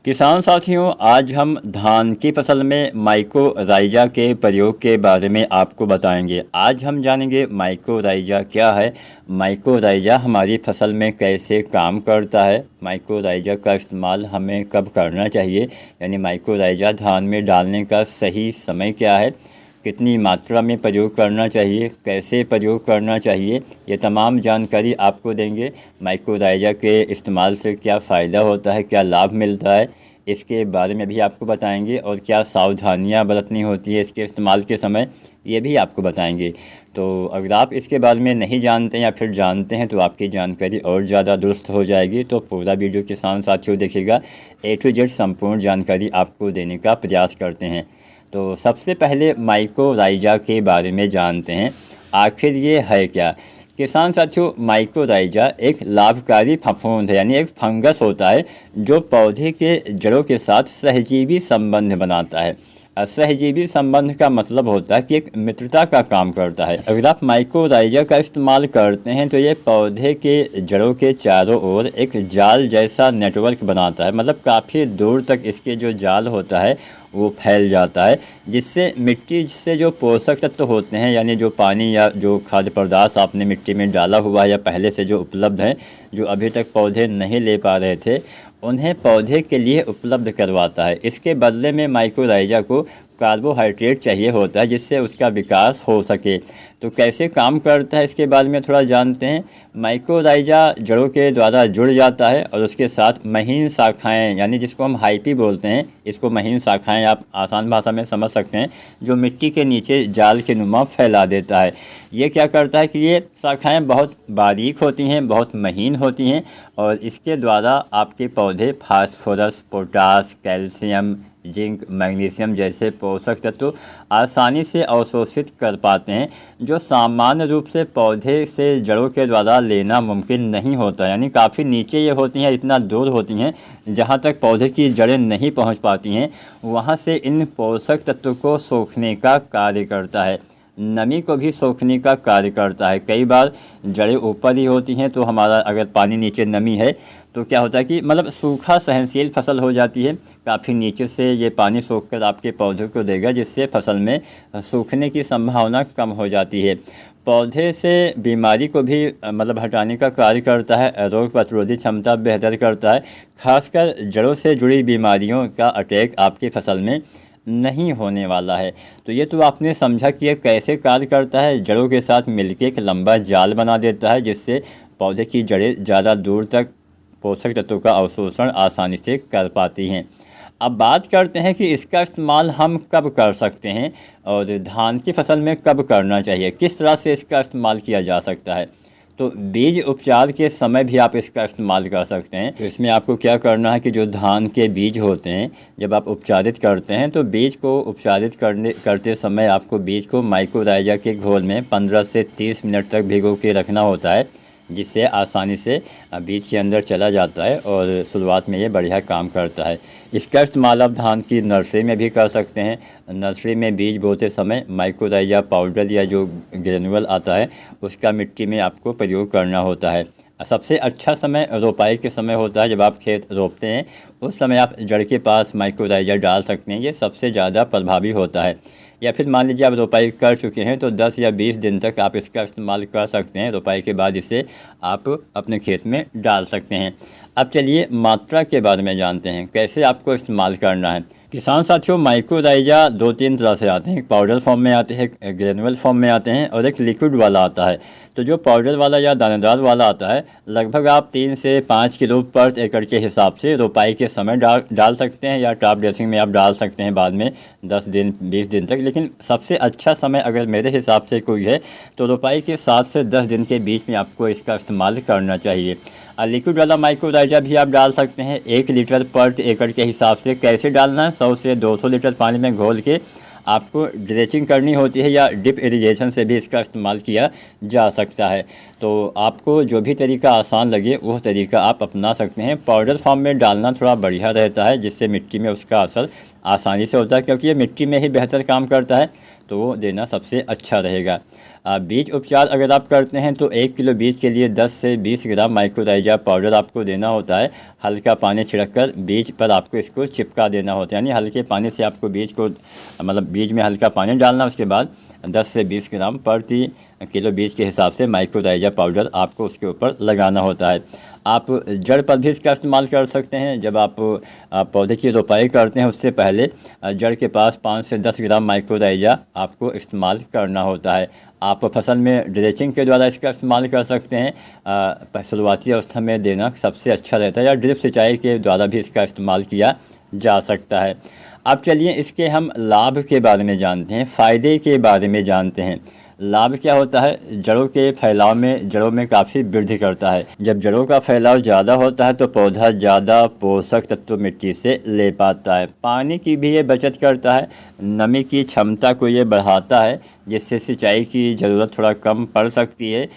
किसान साथियों, आज हम धान की फसल में माइकोराइजा के प्रयोग के बारे में आपको बताएंगे। आज हम जानेंगे माइकोराइजा क्या है, माइकोराइजा हमारी फसल में कैसे काम करता है, माइकोराइजा का इस्तेमाल हमें कब करना चाहिए, यानी माइकोराइजा धान में डालने का सही समय क्या है, कितनी मात्रा में प्रयोग करना चाहिए, कैसे प्रयोग करना चाहिए, ये तमाम जानकारी आपको देंगे। माइक्रोराइजा के इस्तेमाल से क्या फ़ायदा होता है, क्या लाभ मिलता है, इसके बारे में भी आपको बताएंगे और क्या सावधानियां बरतनी होती है इसके इस्तेमाल के समय, ये भी आपको बताएंगे। तो अगर आप इसके बारे में नहीं जानते या फिर जानते हैं तो आपकी जानकारी और ज़्यादा दुरुस्त हो जाएगी। तो पूरा वीडियो किसान साथियों देखिएगा, A to Z संपूर्ण जानकारी आपको देने का प्रयास करते हैं। तो सबसे पहले माइकोराइजा के बारे में जानते हैं, आखिर ये है क्या। किसान साथियों, माइकोराइजा एक लाभकारी फफूंद है, यानी एक फंगस होता है जो पौधे के जड़ों के साथ सहजीवी संबंध बनाता है। सहजीवी संबंध का मतलब होता है कि एक मित्रता का काम करता है। अगर आप माइकोराइजा का इस्तेमाल करते हैं तो ये पौधे के जड़ों के चारों ओर एक जाल जैसा नेटवर्क बनाता है, मतलब काफ़ी दूर तक इसके जो जाल होता है वो फैल जाता है, जिससे मिट्टी से जो पोषक तत्व होते हैं, यानी जो पानी या जो खाद्य पदार्थ आपने मिट्टी में डाला हुआ है या पहले से जो उपलब्ध है, जो अभी तक पौधे नहीं ले पा रहे थे, उन्हें पौधे के लिए उपलब्ध करवाता है। इसके बदले में माइकोराइजा को कार्बोहाइड्रेट चाहिए होता है जिससे उसका विकास हो सके। तो कैसे काम करता है इसके बारे में थोड़ा जानते हैं। माइकोराइजा जड़ों के द्वारा जुड़ जाता है और उसके साथ महीन शाखाएं, यानी जिसको हम हाइपी बोलते हैं, इसको महीन शाखाएं आप आसान भाषा में समझ सकते हैं, जो मिट्टी के नीचे जाल के नुमा फैला देता है। ये क्या करता है कि ये शाखाएं बहुत बारीक होती हैं, बहुत महीन होती हैं और इसके द्वारा आपके पौधे phosphorus, potash, calcium, zinc, magnesium जैसे पोषक तत्व आसानी से अवशोषित कर पाते हैं, जो सामान्य रूप से पौधे से जड़ों के द्वारा लेना मुमकिन नहीं होता। यानी काफ़ी नीचे ये होती हैं, इतना दूर होती हैं जहाँ तक पौधे की जड़ें नहीं पहुँच पाती हैं, वहाँ से इन पोषक तत्वों को सोखने का कार्य करता है, नमी को भी सोखने का कार्य करता है। कई बार जड़ें ऊपर ही होती हैं तो हमारा अगर पानी नीचे नमी है तो क्या होता है कि मतलब सूखा सहनशील फसल हो जाती है। काफ़ी नीचे से ये पानी सोख कर आपके पौधों को देगा, जिससे फसल में सूखने की संभावना कम हो जाती है। पौधे से बीमारी को भी मतलब हटाने का कार्य करता है, रोग प्रतिरोधी क्षमता बेहतर करता है, खासकर जड़ों से जुड़ी बीमारियों का अटैक आपकी फसल में नहीं होने वाला है। तो ये तो आपने समझा कि ये कैसे कार्य करता है। जड़ों के साथ मिलकर एक लंबा जाल बना देता है जिससे पौधे की जड़ें ज़्यादा दूर तक पोषक तत्वों का अवशोषण आसानी से कर पाती हैं। अब बात करते हैं कि इसका इस्तेमाल हम कब कर सकते हैं और धान की फसल में कब करना चाहिए, किस तरह से इसका इस्तेमाल किया जा सकता है। तो बीज उपचार के समय भी आप इसका इस्तेमाल कर सकते हैं। तो इसमें आपको क्या करना है कि जो धान के बीज होते हैं, जब आप उपचारित करते हैं तो बीज को उपचारित करते समय आपको बीज को माइकोराइजा के घोल में 15 से 30 मिनट तक भिगो के रखना होता है, जिससे आसानी से बीज के अंदर चला जाता है और शुरुआत में ये बढ़िया काम करता है। इसका इस्तेमाल आप धान की नर्सरी में भी कर सकते हैं। नर्सरी में बीज बोते समय माइकोराइजा पाउडर या जो ग्रेनुअल आता है उसका मिट्टी में आपको प्रयोग करना होता है। सबसे अच्छा समय रोपाई के समय होता है, जब आप खेत रोपते हैं उस समय आप जड़ के पास माइकोराइजा डाल सकते हैं, ये सबसे ज़्यादा प्रभावी होता है। या फिर मान लीजिए आप रोपाई कर चुके हैं तो 10 या 20 दिन तक आप इसका इस्तेमाल कर सकते हैं। रोपाई के बाद इसे आप अपने खेत में डाल सकते हैं। अब चलिए मात्रा के बारे में जानते हैं, कैसे आपको इस्तेमाल करना है। किसान साथियों, माइकोराइजा 2-3 तरह से आते हैं, एक पाउडर फॉर्म में आते हैं, एक ग्रेनुअल फॉर्म में आते हैं और एक लिक्विड वाला आता है। तो जो पाउडर वाला या दानेदार वाला आता है, लगभग आप 3 से 5 किलो पर एकड़ के हिसाब से रोपाई के समय डाल सकते हैं, या टॉप ड्रेसिंग में आप डाल सकते हैं बाद में 10 दिन 20 दिन तक। लेकिन सबसे अच्छा समय अगर मेरे हिसाब से कोई है तो रोपाई के 7 से 10 दिन के बीच में आपको इसका इस्तेमाल करना चाहिए। लिक्विड वाला माइकोराइजा भी आप डाल सकते हैं 1 लीटर पर एकड़ के हिसाब से। कैसे डालना है, 100 से 200 लीटर पानी में घोल के आपको ड्रेचिंग करनी होती है, या ड्रिप इरिगेशन से भी इसका इस्तेमाल किया जा सकता है। तो आपको जो भी तरीका आसान लगे वो तरीका आप अपना सकते हैं। पाउडर फॉर्म में डालना थोड़ा बढ़िया रहता है, जिससे मिट्टी में उसका असर आसानी से होता है, क्योंकि ये मिट्टी में ही बेहतर काम करता है। तो वो देना सबसे अच्छा रहेगा। बीज उपचार अगर आप करते हैं तो 1 किलो बीज के लिए 10 से 20 ग्राम माइक्रोराइजा पाउडर आपको देना होता है। हल्का पानी छिड़ककर बीज पर आपको इसको चिपका देना होता है, यानी हल्के पानी से आपको बीज को मतलब बीज में हल्का पानी डालना, उसके बाद 10 से 20 ग्राम प्रति किलो बीज के हिसाब से माइक्रोराइजा पाउडर आपको उसके ऊपर लगाना होता है। आप जड़ पर भी इसका इस्तेमाल कर सकते हैं। जब आप पौधे की रोपाई करते हैं उससे पहले जड़ के पास 5 से 10 ग्राम माइक्रोराइजा आपको इस्तेमाल करना होता है। आप फसल में ड्रेचिंग के द्वारा इसका इस्तेमाल कर सकते हैं, शुरुआती अवस्था में देना सबसे अच्छा रहता है, या ड्रिप सिंचाई के द्वारा भी इसका इस्तेमाल किया जा सकता है। अब चलिए इसके हम लाभ के बारे में जानते हैं, फ़ायदे के बारे में जानते हैं। लाभ क्या होता है? जड़ों के फैलाव में, जड़ों में काफ़ी वृद्धि करता है। जब जड़ों का फैलाव ज़्यादा होता है तो पौधा ज़्यादा पोषक तत्व मिट्टी से ले पाता है। पानी की भी ये बचत करता है, नमी की क्षमता को ये बढ़ाता है, जिससे सिंचाई की ज़रूरत थोड़ा कम पड़ सकती है।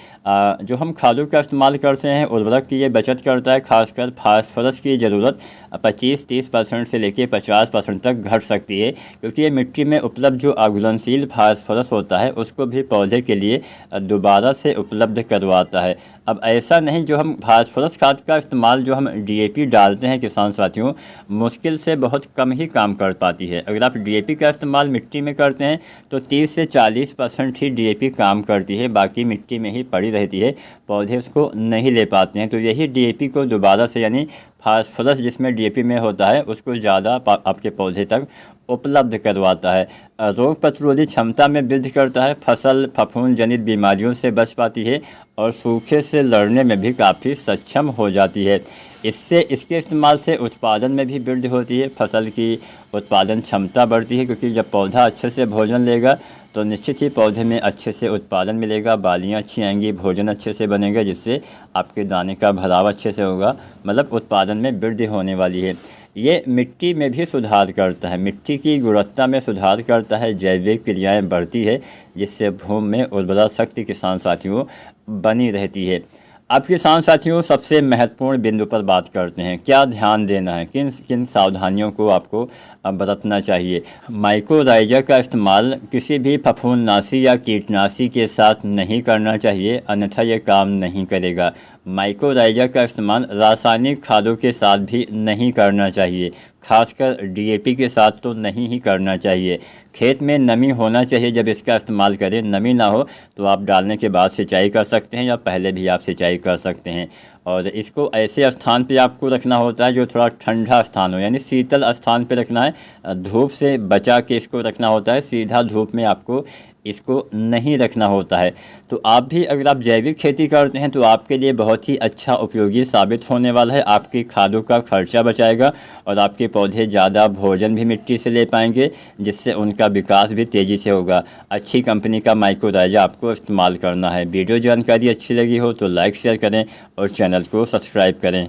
जो हम खादों का इस्तेमाल करते हैं उर्वरक की ये बचत करता है, खासकर फास्फोरस की ज़रूरत 25-30% से लेकर 50% तक घट सकती है, क्योंकि ये मिट्टी में उपलब्ध जो अघुलनशील फास्फोरस होता है उसको भी पौधे के लिए दोबारा से उपलब्ध करवाता है। अब ऐसा नहीं, जो हम फास्फोरस खाद का इस्तेमाल जो हम डीएपी डालते हैं किसान साथियों, मुश्किल से बहुत कम ही काम कर पाती है। अगर आप डीएपी का इस्तेमाल मिट्टी में करते हैं तो 30 से 40% ही डीएपी काम करती है, बाकी मिट्टी में ही पड़ी रहती है, पौधे उसको नहीं ले पाते हैं। तो यही डीएपी को दोबारा से, यानी फास्फोरस जिसमें डीएपी में होता है, उसको ज़्यादा आपके पौधे तक उपलब्ध करवाता है। रोग प्रतिरोधी क्षमता में वृद्धि करता है, फसल फफूंद जनित बीमारियों से बच पाती है और सूखे से लड़ने में भी काफ़ी सक्षम हो जाती है। इसके इस्तेमाल से उत्पादन में भी वृद्धि होती है, फसल की उत्पादन क्षमता बढ़ती है, क्योंकि जब पौधा अच्छे से भोजन लेगा तो निश्चित ही पौधे में अच्छे से उत्पादन मिलेगा, बालियाँ अच्छी आएंगी, भोजन अच्छे से बनेगा, जिससे आपके दाने का भराव अच्छे से होगा, मतलब उत्पादन में वृद्धि होने वाली है। ये मिट्टी में भी सुधार करता है, मिट्टी की गुणवत्ता में सुधार करता है, जैविक क्रियाएं बढ़ती है, जिससे भूमि में उर्वरा शक्ति किसान साथियों बनी रहती है। अब किसान साथियों सबसे महत्वपूर्ण बिंदु पर बात करते हैं, क्या ध्यान देना है, किन किन सावधानियों को आपको बरतना चाहिए। माइक्रोराइजा का इस्तेमाल किसी भी फफूंदनाशी या कीटनाशी के साथ नहीं करना चाहिए, अन्यथा ये काम नहीं करेगा। माइक्रोराइजा का इस्तेमाल रासायनिक खादों के साथ भी नहीं करना चाहिए, खासकर डीएपी के साथ तो नहीं ही करना चाहिए। खेत में नमी होना चाहिए जब इसका इस्तेमाल करें, नमी ना हो तो आप डालने के बाद सिंचाई कर सकते हैं, या पहले भी आप सिंचाई कर सकते हैं। और इसको ऐसे स्थान पे आपको रखना होता है जो थोड़ा ठंडा स्थान हो, यानी शीतल स्थान पे रखना है, धूप से बचा के इसको रखना होता है, सीधा धूप में आपको इसको नहीं रखना होता है। तो आप भी अगर आप जैविक खेती करते हैं तो आपके लिए बहुत ही अच्छा उपयोगी साबित होने वाला है, आपकी खादों का खर्चा बचाएगा और आपके पौधे ज़्यादा भोजन भी मिट्टी से ले पाएंगे, जिससे उनका विकास भी तेज़ी से होगा। अच्छी कंपनी का माइक्रोराइजा आपको इस्तेमाल करना है। वीडियो जानकारी अच्छी लगी हो तो लाइक शेयर करें और चैनल को सब्सक्राइब करें।